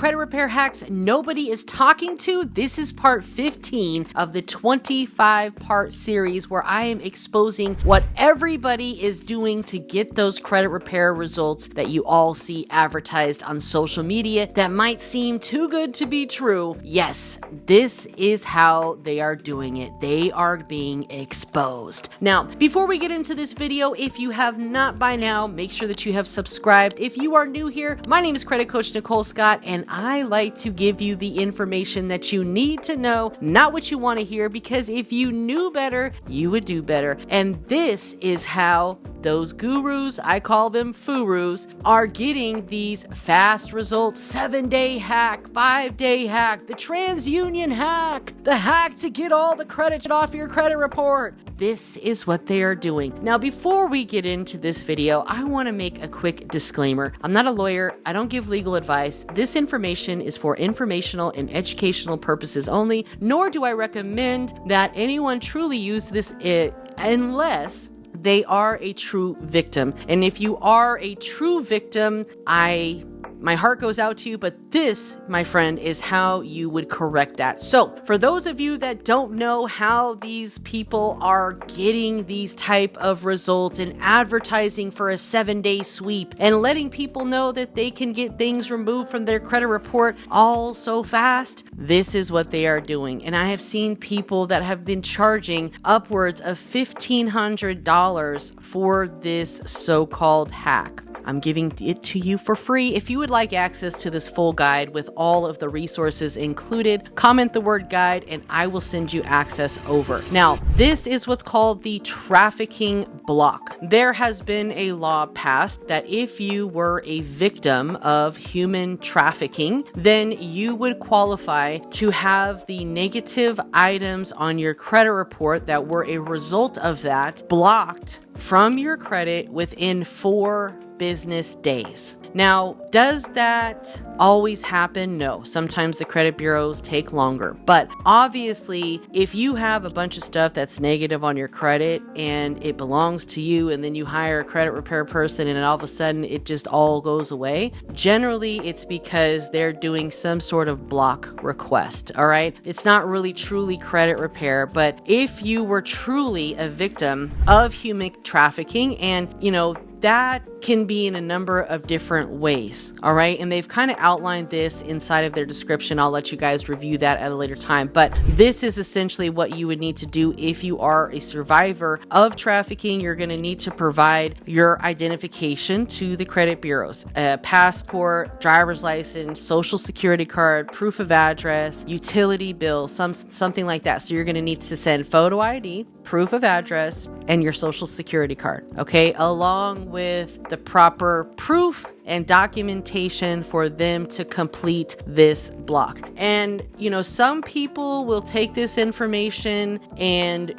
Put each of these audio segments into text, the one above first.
credit repair hacks nobody is talking to. This is part 15 of the 25-part series where I am exposing what everybody is doing to get those credit repair results that you all see advertised on social media that might seem too good to be true. Yes, this is how they are doing it. They are being exposed. Now, before we get into this video, if you have not by now, make sure that you have subscribed. If you are new here, my name is Credit Coach Nicole Scott, and I like to give you the information that you need to know, not what you want to hear, because if you knew better, you would do better. And this is how those gurus, I call them furus, are getting these fast results. 7-day hack, 5-day hack, the transunion hack, the hack to get all the credit off your credit report. This is what they are doing. Now, before we get into this video, I want to make a quick disclaimer. I'm not a lawyer. I don't give legal advice. This information is for informational and educational purposes only, nor do I recommend that anyone truly use this unless they are a true victim. And if you are a true victim, my heart goes out to you, but this, my friend, is how you would correct that. So for those of you that don't know how these people are getting these type of results and advertising for a 7-day sweep and letting people know that they can get things removed from their credit report all so fast, this is what they are doing. And I have seen people that have been charging upwards of $1,500 for this so-called hack. I'm giving it to you for free. If you would like access to this full guide with all of the resources included, comment the word guide and I will send you access over. Now, this is what's called the trafficking block. There has been a law passed that if you were a victim of human trafficking, then you would qualify to have the negative items on your credit report that were a result of that blocked from your credit within 4 business days. Now, does that always happen? No. Sometimes the credit bureaus take longer. But obviously, if you have a bunch of stuff that's negative on your credit and it belongs to you, and then you hire a credit repair person and all of a sudden it just all goes away, generally it's because they're doing some sort of block request. All right. It's not really truly credit repair, but if you were truly a victim of human trafficking, and that can be in a number of different ways, all right? And they've kind of outlined this inside of their description. I'll let you guys review that at a later time. But this is essentially what you would need to do if you are a survivor of trafficking. You're going to need to provide your identification to the credit bureaus, a passport, driver's license, social security card, proof of address, utility bill, something like that. So you're going to need to send photo ID, proof of address, and your social security card, okay? Along with the proper proof and documentation for them to complete this block. And, some people will take this information and,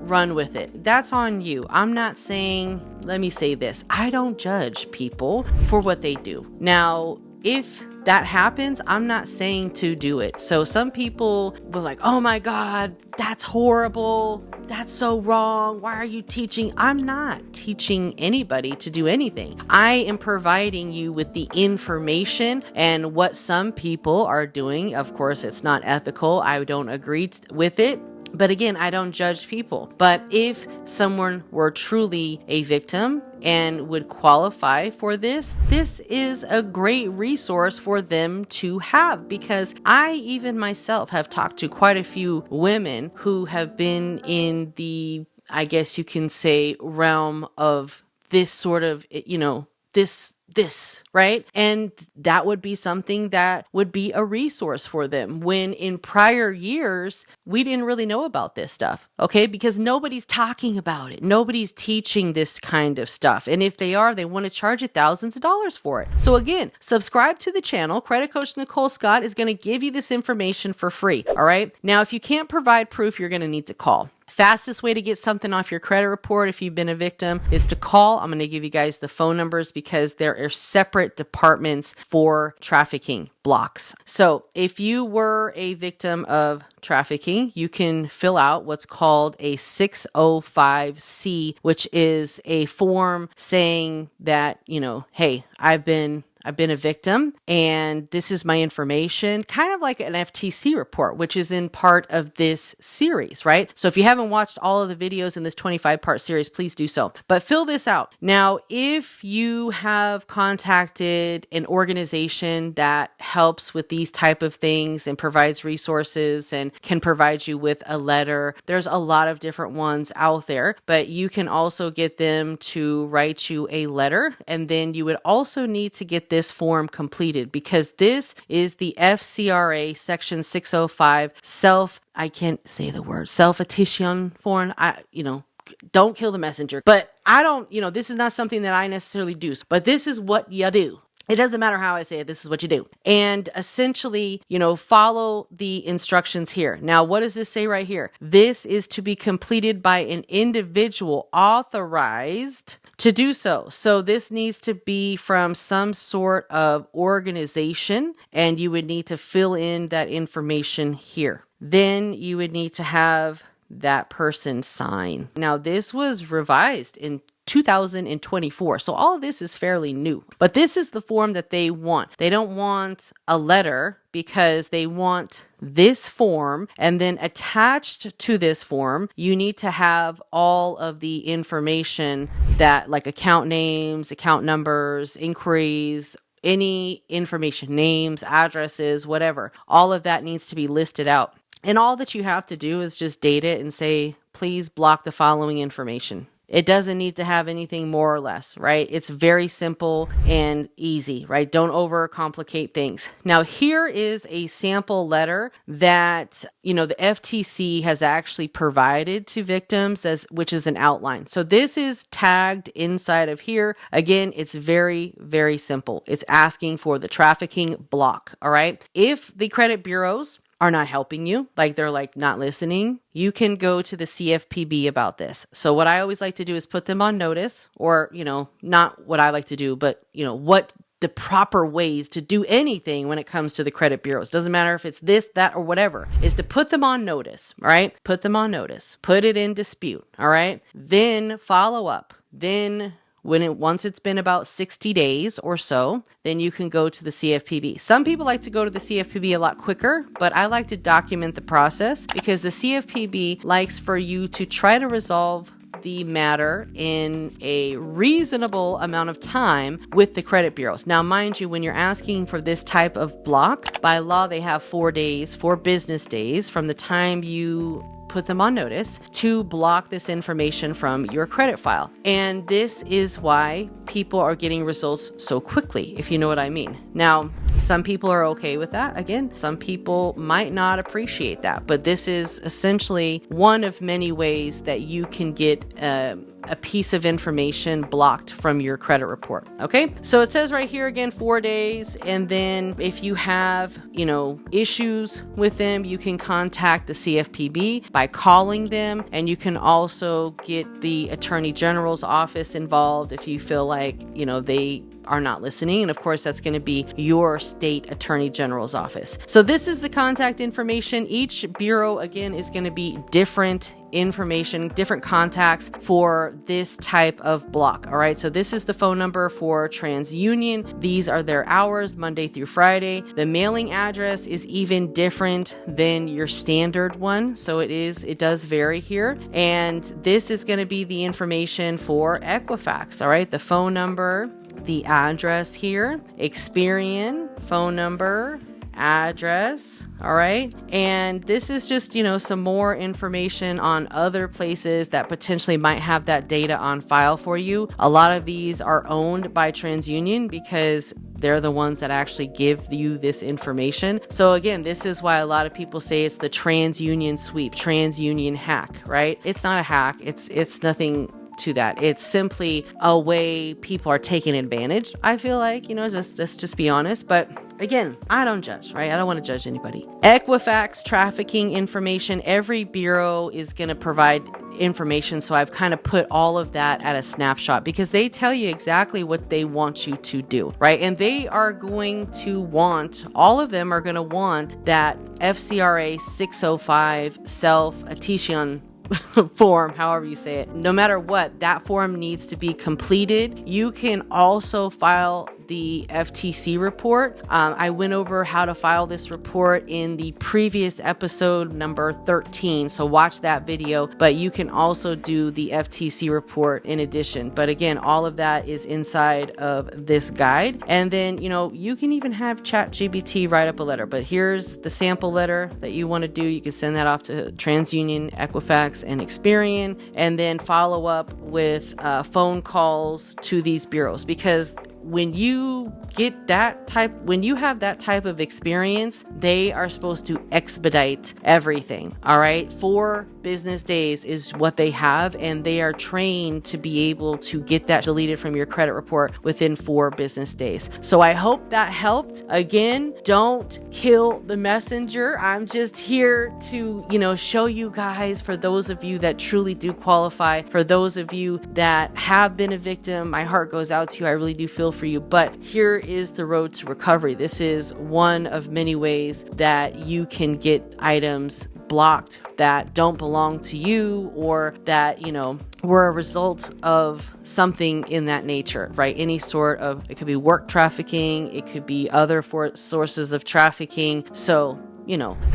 run with it. That's on you. I'm not saying, let me say this, I don't judge people for what they do. Now, if that happens, I'm not saying to do it. So some people were like, oh my God, that's horrible. That's so wrong. Why are you teaching? I'm not teaching anybody to do anything. I am providing you with the information and what some people are doing. Of course, it's not ethical. I don't agree with it. But again, I don't judge people. But if someone were truly a victim and would qualify for this is a great resource for them to have, because I even myself have talked to quite a few women who have been in the, I guess you can say, realm of this sort of, this, right? And that would be something that would be a resource for them, when in prior years, we didn't really know about this stuff, okay? Because nobody's talking about it. Nobody's teaching this kind of stuff. And if they are, they want to charge you thousands of dollars for it. So again, subscribe to the channel. Credit Coach Nicole Scott is going to give you this information for free, all right? Now, if you can't provide proof, you're going to need to call. Fastest way to get something off your credit report if you've been a victim is to call. I'm going to give you guys the phone numbers because there are separate departments for trafficking blocks. So if you were a victim of trafficking, you can fill out what's called a 605C, which is a form saying that, hey, I've been I've been a victim, and this is my information, kind of like an FTC report, which is in part of this series, right? So if you haven't watched all of the videos in this 25-part series, please do so. But fill this out. Now, if you have contacted an organization that helps with these type of things and provides resources and can provide you with a letter, there's a lot of different ones out there, but you can also get them to write you a letter. And then you would also need to get this form completed, because this is the FCRA section 605 𝒓𝒊𝒕 form. Don't kill the messenger, but this is not something that I necessarily do, but this is what you do. It doesn't matter how I say it. This is what you do. And essentially, follow the instructions here. Now, what does this say right here? This is to be completed by an individual authorized to do so. So this needs to be from some sort of organization, and you would need to fill in that information here. Then you would need to have that person sign. Now, this was revised in 2024. So all of this is fairly new, but this is the form that they want. They don't want a letter, because they want this form, and then attached to this form, you need to have all of the information that, like, account names, account numbers, inquiries, any information, names, addresses, whatever. All of that needs to be listed out. And all that you have to do is just date it and say, please block the following information. It doesn't need to have anything more or less, right? It's very simple and easy, right? Don't overcomplicate things. Now, here is a sample letter that, the FTC has actually provided to victims, which is an outline. So this is tagged inside of here. Again, it's very, very simple. It's asking for the trafficking block, all right? If the credit bureaus are not helping you, like they're not listening, you can go to the CFPB about this. So what I always like to do is put them on notice, or, not what I like to do, but, what the proper ways to do anything when it comes to the credit bureaus. Doesn't matter if it's this, that, or whatever, is to put them on notice, all right? Put them on notice, put it in dispute, all right? Then follow up. Then once it's been about 60 days or so, then you can go to the CFPB. Some people like to go to the CFPB a lot quicker, but I like to document the process, because the CFPB likes for you to try to resolve the matter in a reasonable amount of time with the credit bureaus. Now, mind you, when you're asking for this type of block, by law, they have 4 business days from the time you put them on notice to block this information from your credit file. And this is why people are getting results so quickly, if you know what I mean. Now, some people are okay with that. Again, some people might not appreciate that, but this is essentially one of many ways that you can get a piece of information blocked from your credit report. Okay, so it says right here again, 4 days. And then if you have, issues with them, you can contact the CFPB by calling them. And you can also get the Attorney General's office involved if you feel like, they are not listening. And of course, that's going to be your state Attorney General's office. So this is the contact information. Each bureau, again, is going to be different information, different contacts for this type of block. All right. So this is the phone number for TransUnion. These are their hours, Monday through Friday. The mailing address is even different than your standard one. So it does vary here. And this is going to be the information for Equifax. All right. The phone number, the address here, Experian, phone number, address. All right. And this is just, some more information on other places that potentially might have that data on file for you. A lot of these are owned by TransUnion because they're the ones that actually give you this information. So again, this is why a lot of people say it's the TransUnion sweep, TransUnion hack, right? It's not a hack. It's nothing to that. It's simply a way people are taking advantage. I feel like, let's just be honest. But again, I don't judge, right? I don't want to judge anybody. Equifax trafficking information. Every bureau is going to provide information. So I've kind of put all of that at a snapshot because they tell you exactly what they want you to do, right? And they are going to want, all of them are going to want that FCRA 605 𝒓𝒊𝒕 form, however you say it. No matter what, that form needs to be completed. You can also file the FTC report. I went over how to file this report in the previous episode number 13. So watch that video, but you can also do the FTC report in addition. But again, all of that is inside of this guide. And then, you can even have ChatGPT write up a letter, but here's the sample letter that you want to do. You can send that off to TransUnion, Equifax, and Experian, and then follow up with phone calls to these bureaus, because when you have that type of experience, they are supposed to expedite everything. All right. 4 business days is what they have, and they are trained to be able to get that deleted from your credit report within 4 business days. So I hope that helped. Again, don't kill the messenger. I'm just here to, show you guys, for those of you that truly do qualify, for those of you that have been a victim, my heart goes out to you. I really do feel for you. But here is the road to recovery. This is one of many ways that you can get items blocked that don't belong to you, or that, were a result of something in that nature, right? Any sort of, it could be work trafficking, it could be other sources of trafficking. So,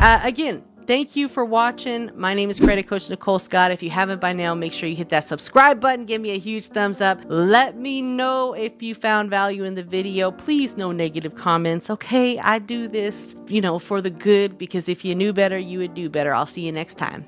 again, thank you for watching. My name is Credit Coach Nicole Scott. If you haven't by now, make sure you hit that subscribe button. Give me a huge thumbs up. Let me know if you found value in the video. Please, no negative comments. Okay, I do this, for the good, because if you knew better, you would do better. I'll see you next time.